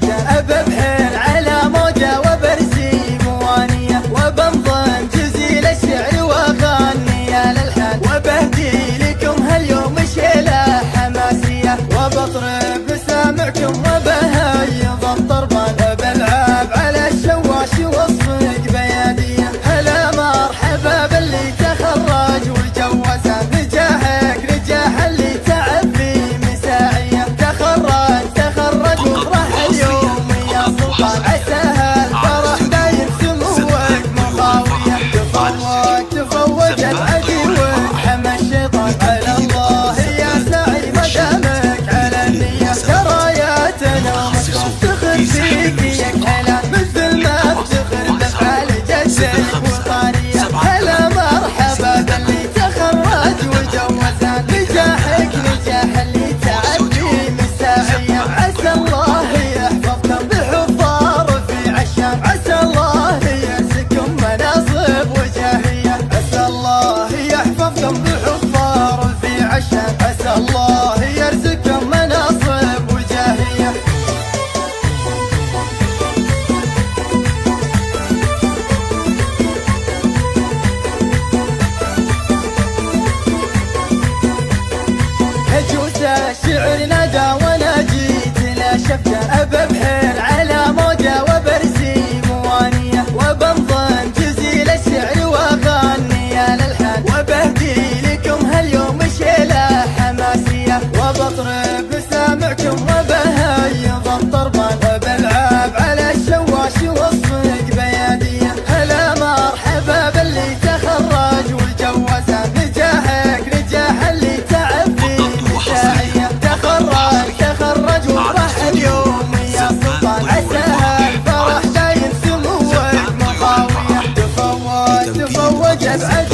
شفته ببحر على موجة وبرسي موانية، وبنظم جزيل الشعر واغني الالحان، وبهدي لكم هاليوم شيلة حماسية، وبطرب بسامعكم وبهيض الطربان، بلعب على الشواش والصق بيادية. هلا مرحبا باللي تخرج والجوزان، نجاحك نجاح اللي تعب في مساعية، تخرج وافرح اليوم يا سلطان، عساها الفرح دايم سموك مخاوية، تفوق العدوك حمى الشيطان، على الله يا سعي مدامك على النية، شراياتنا مفتخر فيك يا كلام، مثل ما افتخر بافعال جدك وطارية. هلا مرحبا باللي تخرج وجوزان، نجاحك نجاح اللي تعب في مساعية، عسى الله يحفظكم بحفار في عشان، عسى الله يرزقكم مناصب وجاهية، عسى الله يحفظكم بحفار في عشان، عسى الله يرزقكم مناصب وجاهية. هجوس الشعر ندى وانا جيت لا شفته، ببحر على موجة وبرسي موانية، وبنظم جزيل الشعر واغني الالحان، وبهدي لكم هاليوم شيلة حماسية، وبطرب بسامعكم وبهيض الطربان، وبلعب على الشواش والصق بيادية. هلا مرحبا باللي تخرج والجوزان، نجاحك نجاح اللي تعب في مساعية، تخرج وافرح اليوم يا سلطان، عساها الفرح دايم سموك مخاوية، تفوق بعد